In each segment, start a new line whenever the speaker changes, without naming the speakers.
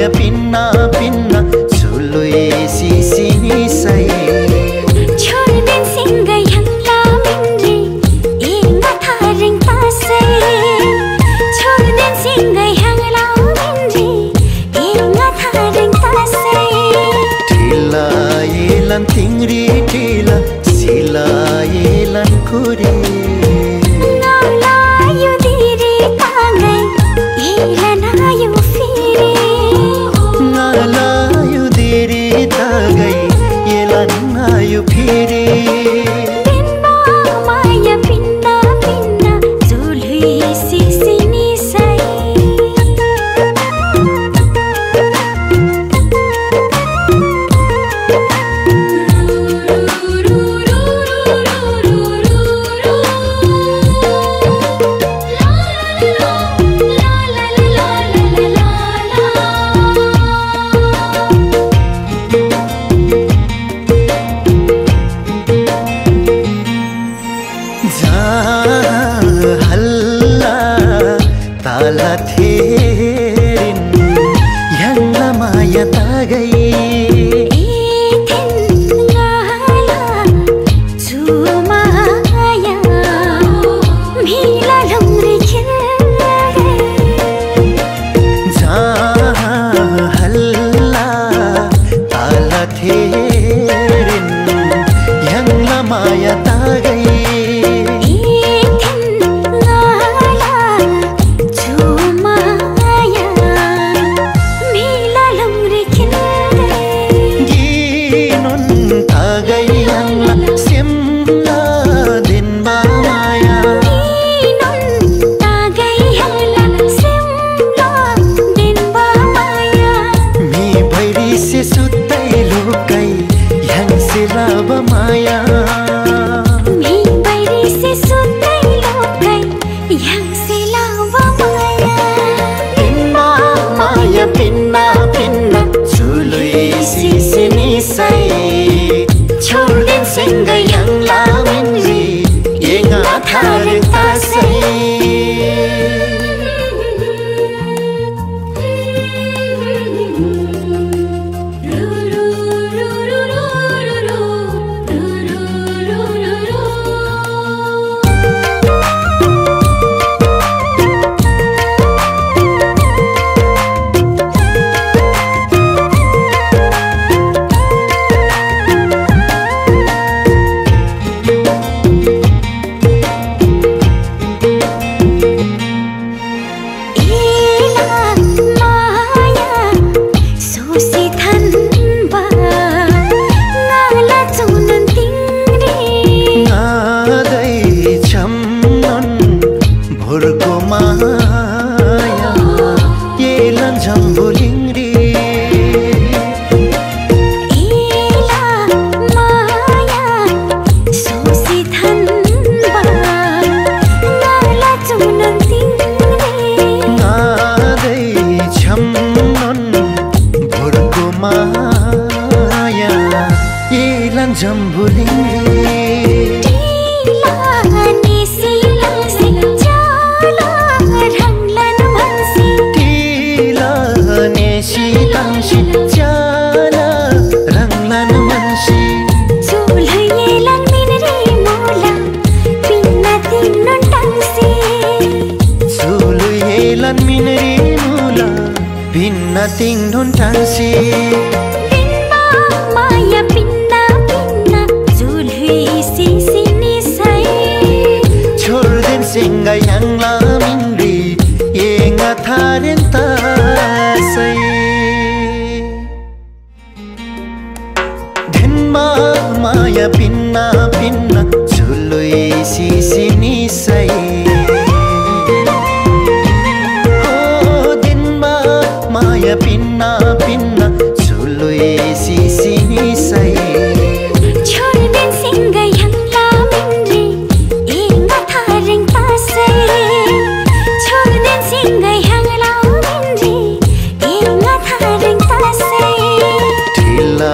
pinna pinna sului sisini sai
छोड़ दिन सिंgai हंगला मिंरे इंगा थारिंग तासे छोड़ दिन सिंgai हंगला मिंरे इंगा थारिंग तासे
Tila yelan tingri tila sila yelan kuri
ngala yu diri tangai yelan ayu firi
ngala yu diri tagai yelan ayu phiri
pinna maya pinna pinna zulhui sisini sai
halla tala therin yanga maya tagai halla tala therin yanga maya tagai Maya
mi bairi se sutai lokai yang silawa maya
pinna maya pinna pinna sului sisini sai chhod din singai yang la minri yenga thar ta sai Ting non tansi
pinna maya pinna pinna zulhui sisini sai
chhod din singai yang la minri yenga tharen ta sai dhenma maya pinna pinna zulhui sisini sai pinna pinna sului sisini sai
chhod din singai hangla minre inga tharing ta sai chhod din singai hangla minre inga tharing ta sai
tila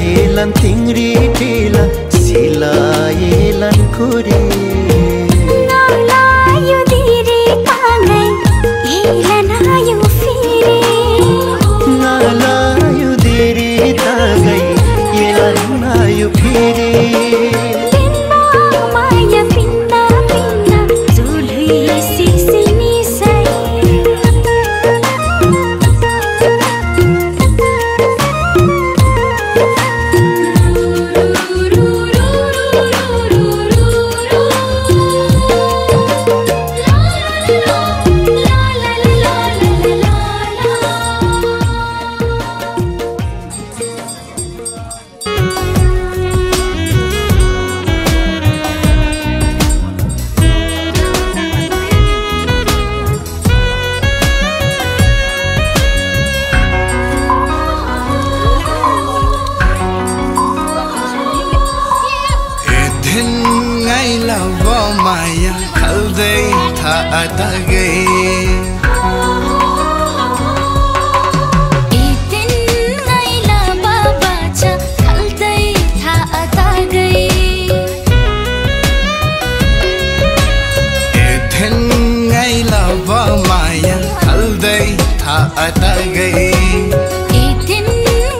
yelan tingri tila sila yelan kuri
ngala yu diri tangai yelan ayu firi
था अता गई
दिन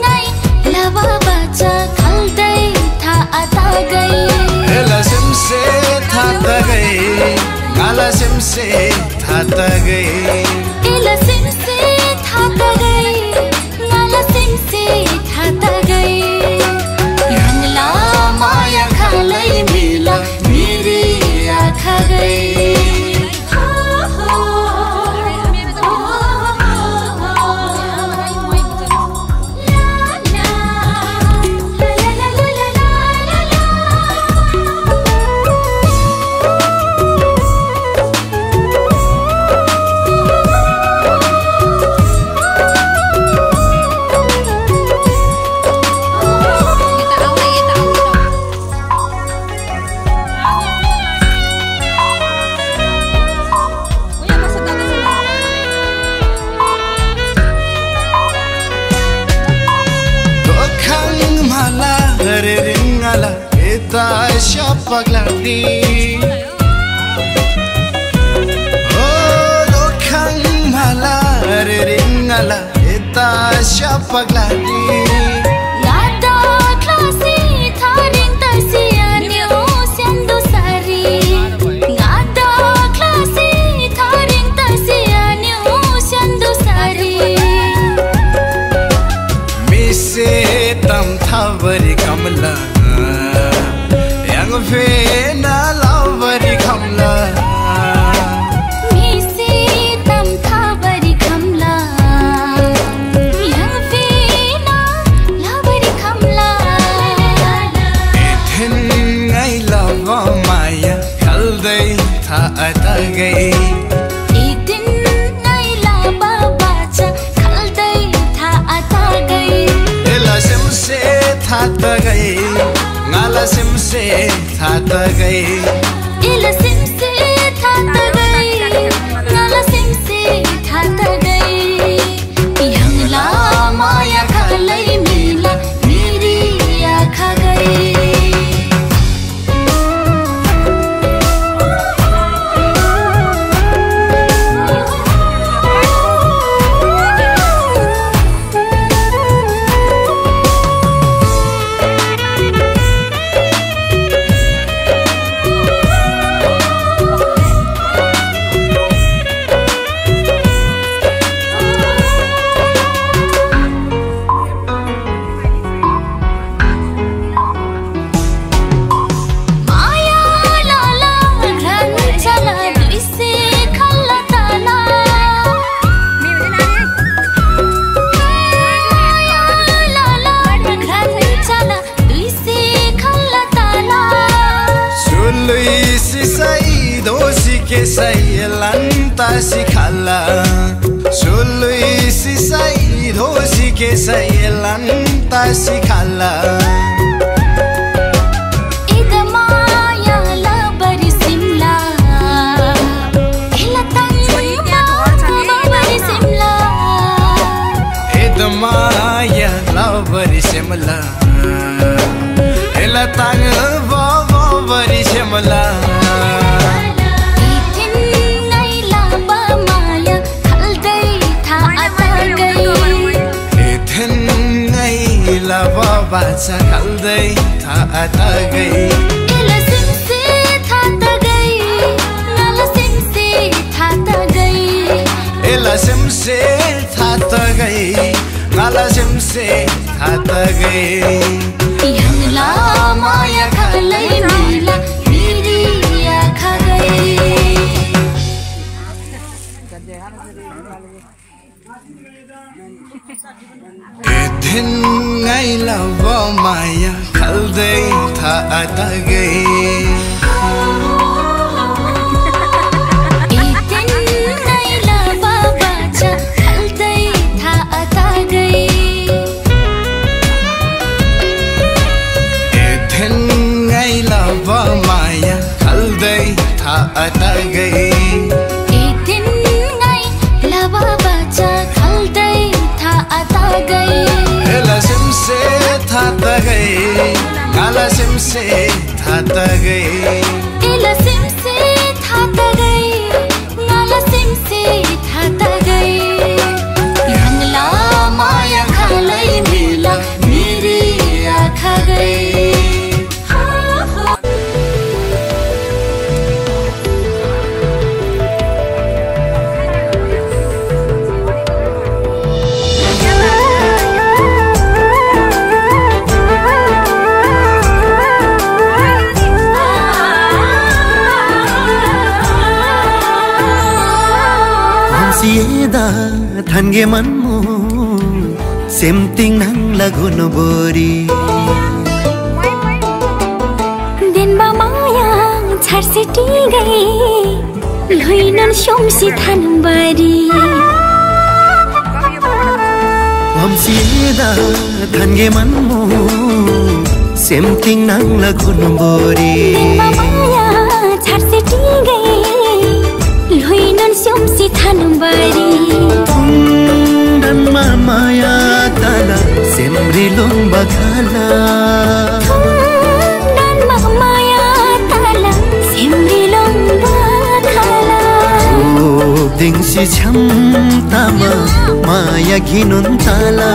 ngay lava bacha khalday tha ata gai
ela simse tha ta gai ngala simse tha ta gai
ela simse tha ta gai ngala simse tha ta gai yangla maya khalai mila meri akha gai
Eta shapagladi Oh lokhang mala ringala eta shapagladi
Lada klasi tharing tarsia neu sendu sari Lada klasi tharing tarsia neu sendu sari
Mise tam thavari kamla Fena laveri kamla
Mise tam thavari kamla yang fena laveri kamla
Ethin ngai lava maya khaldai tha ata gai
Edin ngai lava bacha khaldai tha ata gai
ela simse tha ta gai ngala simse tha ta gai
ela simse tha ta gai ngala simse tha ta gai yangla maya khalai mila meri akha gai
Sai lanta sikhala Sului si sai dosi ke sai lanta sikhala
Idamaya la bari simla Elatang bari simla
Idamaya la bari simla Elatang bari simla Lava bacha khaldai tha ata gai
ela simse tha ta gai ngala simse tha ta gai
ela simse tha ta gai ngala simse tha ta gai
yangla maya khalai mila meri akha gai
Ethin ngai lava maya khaldai tha ata gai
Edin ngai lava bacha khaldai tha ata gai
Ethin ngai lava maya khaldai tha ata gai
Edin ngai lava bacha khaldai tha ata gai
ela simse tha ta gai ngala simse tha ta gai
ela simse tha ta gai ngala simse tha ta gai
थानगे मनमु सेमतिङ नङ लगुनु बोरी
दिनमा माया छर्सिटी गई लुइनन सोमसी थानबारी
वमसिदा थानगे मनमु सेमतिङ नङ लगुनु बोरी
दिनमा माया छर्सिटी गई लुइनन सोमसी थानबारी
दनमा माया तला सेमरी लोङ बखाला
दनमा माया तला सेमरी लोङ बखाला
दिङसी छम तामा माया घिनुन ताला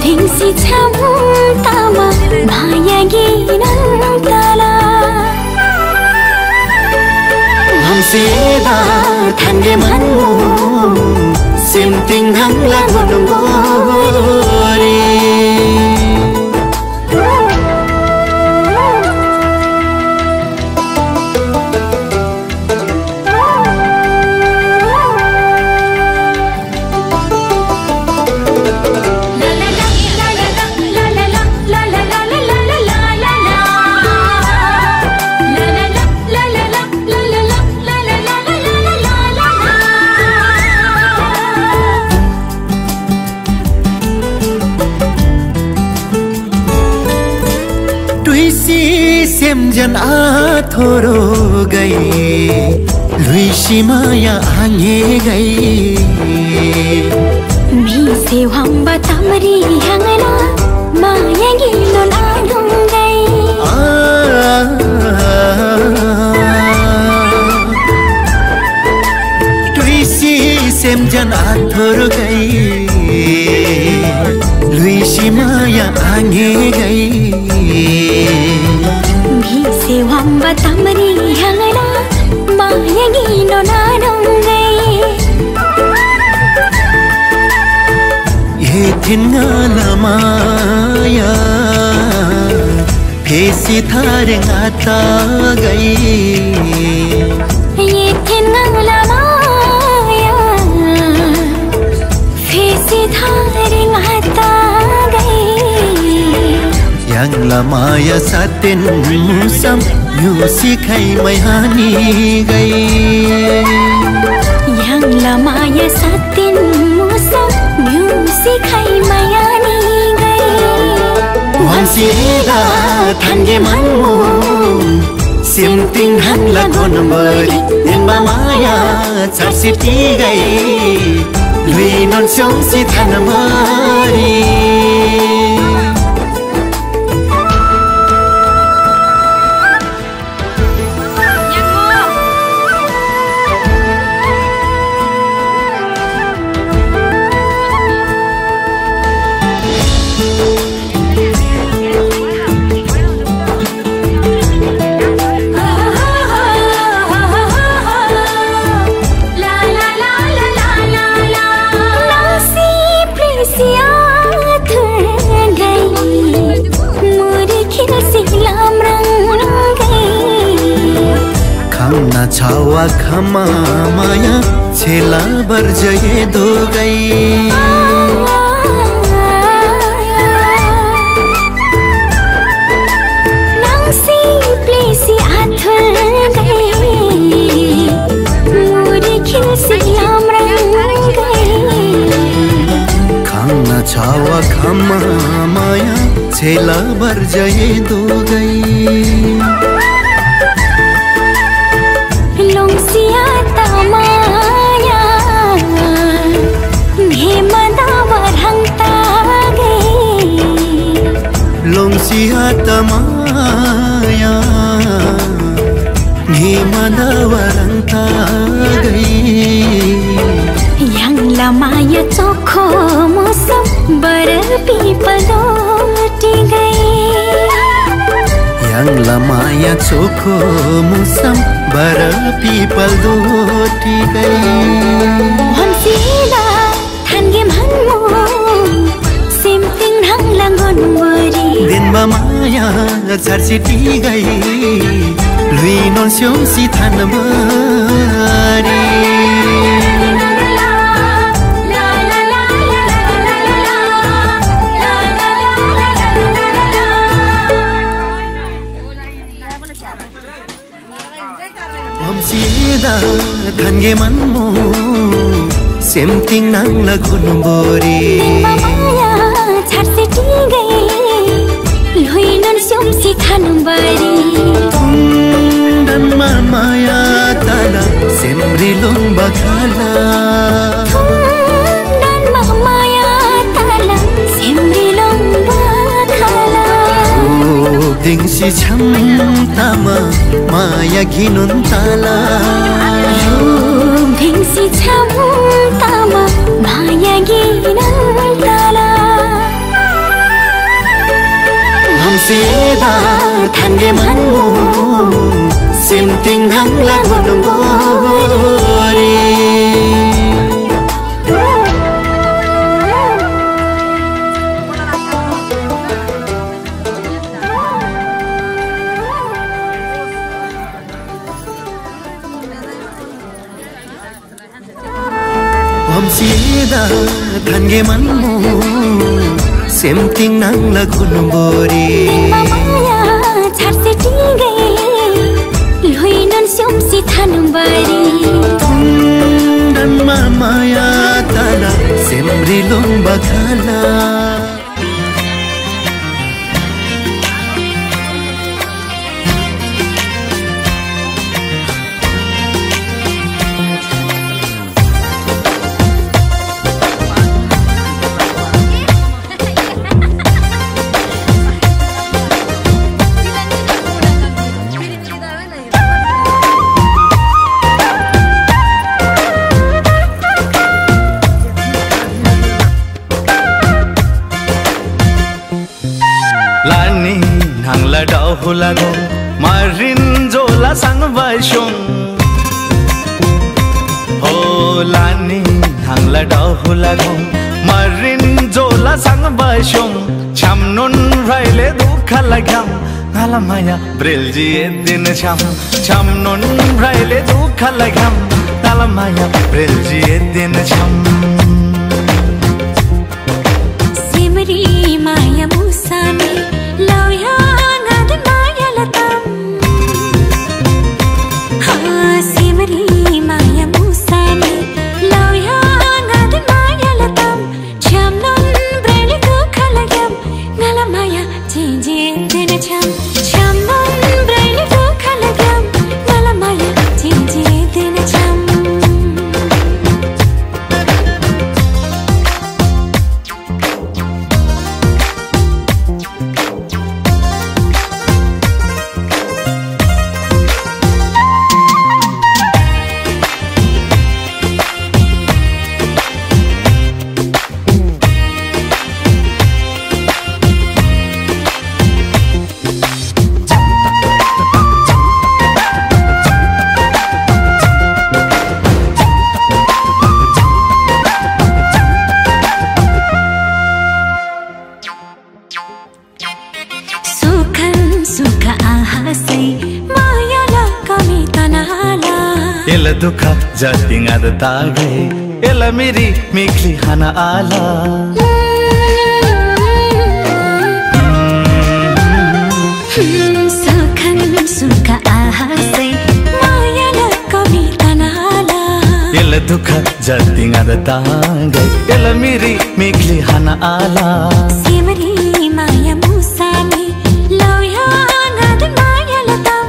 दिङसी छम तामा माया घिनुन ताला
हमसेदा थानगे मनमु सेमतिङ नङ लगुनु बोरी सेमजन आथोरो गई लुइसी माया आंगे गई
मीसे वंबा तमरी हंगना माया गिनो लाडुं गई
टुइसी सेमजन आथोरो गई लुइसी माया आंगे गई
मीसे वंबा तमरी हंगना माया गिनो लाडुं गई
ये थिन्ना माया फेसी थारे आता गई
ये थिन्ना माया फेसी थारे आता गई
yang lamaya satin musam yusi khai mai hani gai
yang lamaya satin musam yusi khai mai hani gai
wansida thange manmu simting han lagon bari denba maya charsiti gai luinon somsi thanamari छावा खमा माया छेला बर जये दो गई
नंसी Plessis author गई मोरे खिलसी लामरंग गई
खाना छावा खमा माया छेला बर जये दो गई लोंसिया तमाया हिमनवरंता गई
yang lamaya चोखो मौसम बर पीपलोटी गई
yang lamaya चोखो मौसम बर पीपलोटी गई
हमसिला थानगे मनमु सेमतिङ नङ लगुनु बोरी
दिनमा माया छर्सिटी गई लुइनोन सोमसी थानबारी tange manmu semting nang lagun bori
maya chhatse tingai loinan somsi thanbari
dan maya tala semri long bakala
dan maya tala semri long bakala
ding si cham tama maya ginun tala
ding si cham tama maya ginun tala
हमसे दा थांगे मनमु सेमथिं हंग लाgun bori हमसे दा थांगे मनमु semting nang lagun bori
maya chhatse tingai loinan somsi thanbari
dan maya tala semri long bakala hulago marin jola sang vaishong holani hangla dau hulago marin jola sang vaishong chamnon raile dukha lagyam alamaya brilji edin chamnon raile dukha lagyam alamaya brilji edin cham
simri maya musami loya simri maya musani loya ngad maya latam chamnon breli ko khalagam ngala maya jinji den cham chamnon breli ko khalagam ngala maya jinji den cham
ela dukha jating ad tagai ela meri mikli hana ala
sukhan sukha ahase maya la kami tanala
ela dukha jating ad tagai ela meri mikli hana ala
simri maya musami loya ngad maya latam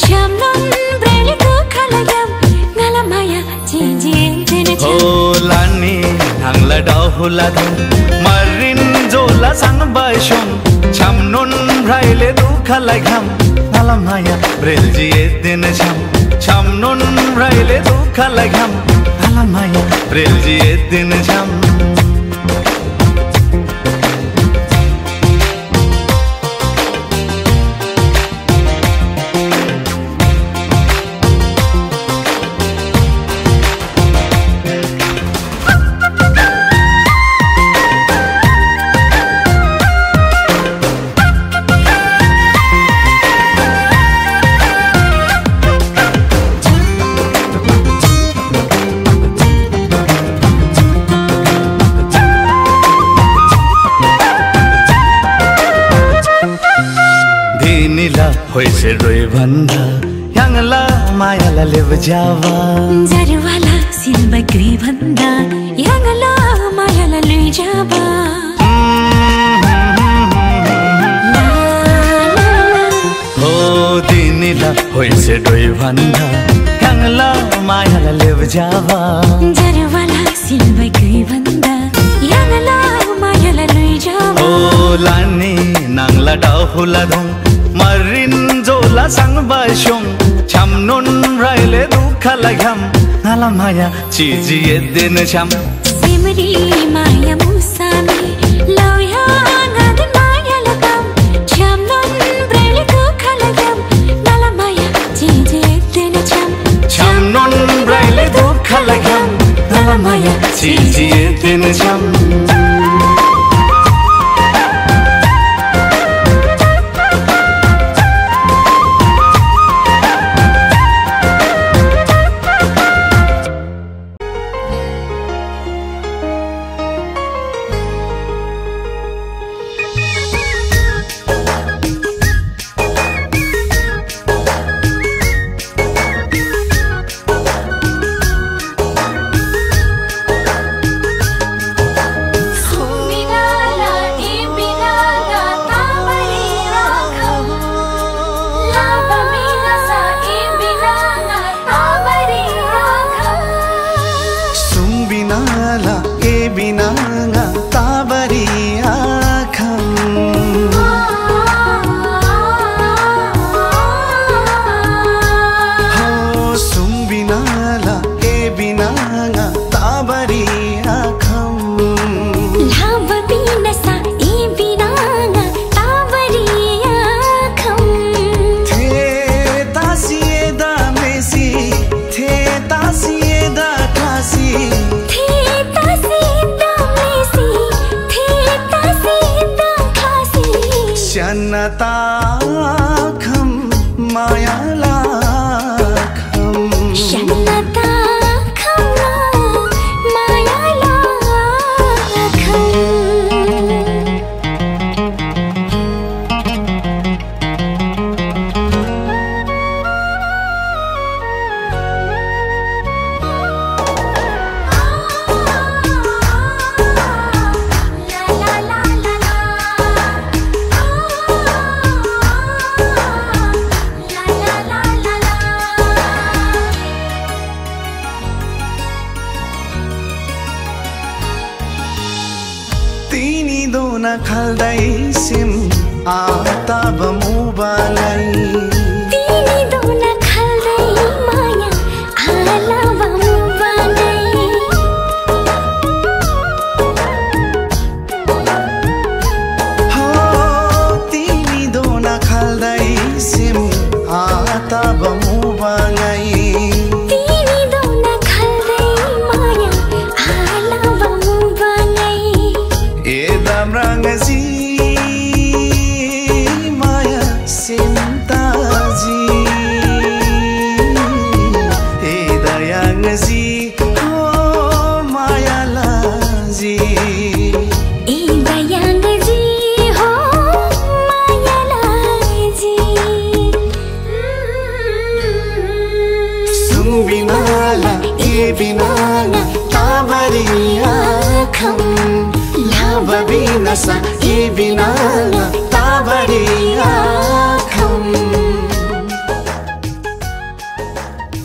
chamnon breli ko khalagam ngala maya jinji den cham
holani hangla dau hulago marin jola sang vaishong chamnon raile dukha lagyam alamaya brilji edin chamnon raile dukha lagyam alamaya brilji edin cham होइसे रोइ भन्दा याङला मायालाई मायाला लेव Java
जरवाला सिलबग्री भन्दा याङला मायाला लुइ जाबा
हो दिनिला होइसे डोइ भन्दा याङला मायाला लेव जावा
जरवाला सिलबग्री भन्दा याङला मायाला लुइ जाबा
ओ लानी नांला डाहुला धों मरिन जोला sang बाशों छामनुन राइले दुखा लग्याम नाला माया चीजी ये दिन छाम
सिमरी माया मुसामी लौया ngad माया लगम छामनुन राइले दुखा लग्याम नाला माया चीजी ये दिन छाम
छामनुन राइले दुखा लग्याम नाला माया चीजी ये दिन छाम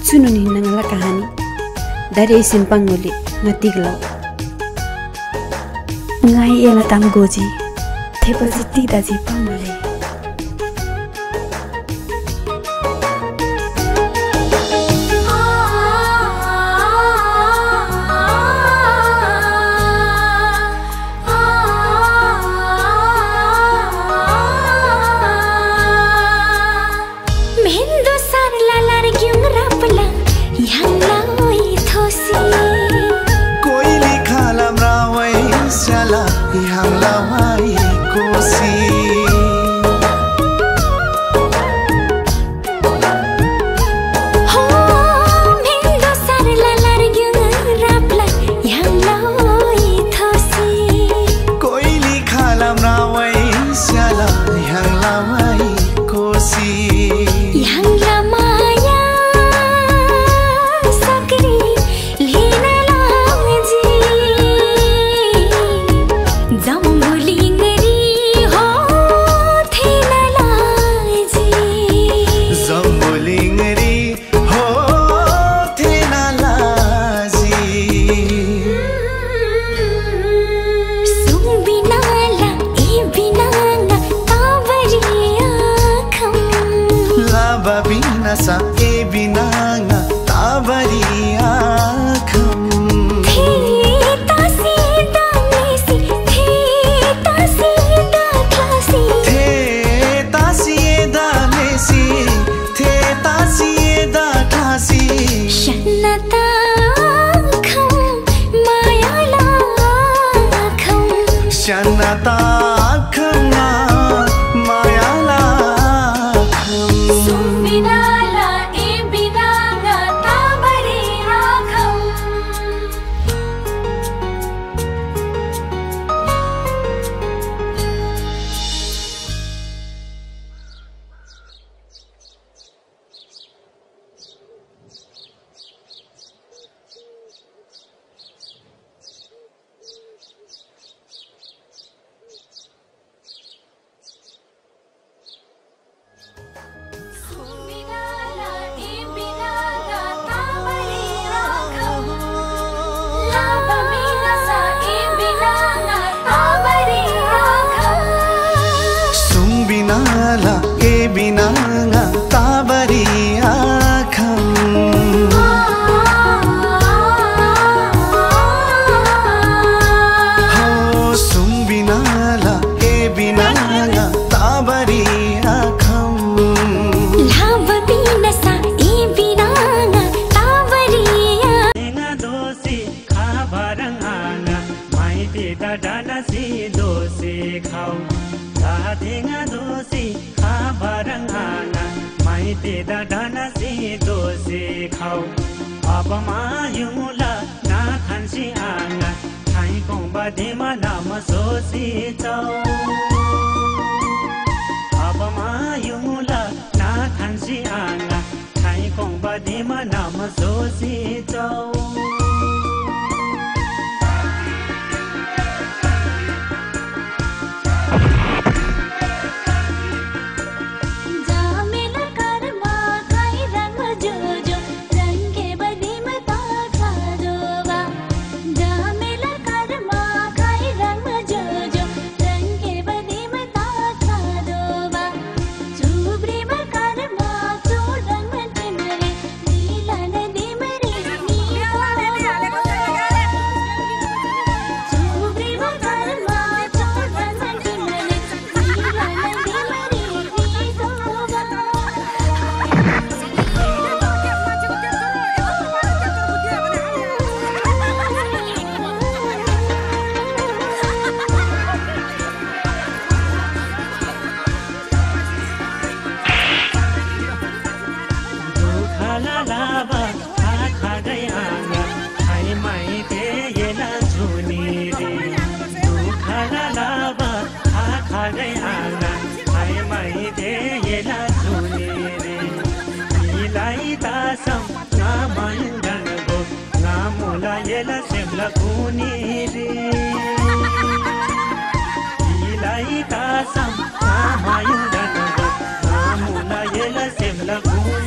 Sununi nangala kahani dari simpang nguli ngatiglo ngai ela tam goji theba jiti daji pamale
Yang lawai kosi nasa ebinanga tabariya kham Shanata khama mayala kham
Sumbinala ebinanga tabariya kham Sumbinala ebinanga tabariya kham Labamina sa ebinanga tabariya kham
Sumbinala ebinanga tabariya kham Sumbinala ebinanga tabariya kham
Labamina sa ebinanga tabariya
Thenga dosi khabarang anga mai te da dana si dosi khau ta thenga dosi khabarang anga mai te da dana si dosi khau apama yumula na khansi anga thai kong ba de ma nam so si chau apama yumula na khansi anga thai kong ba de ma nam so si chau
Jamila karma kai rang jojo rang ke badi mata khadoba Jamila karma kai rang jojo rang ke badi mata khadoba Chubri ma karma chu rang tinare neela nadi mare Chubri ma karma chu rang tinare neela nadi mare
Khala lava kha gai anga thai mai te yela chuni re khala lava kha gai anga thai mai te yela chuni re nilai ta sam na mandan go na mola yela semla kuni re nilai ta sam na mandan go na mola yela semla kuni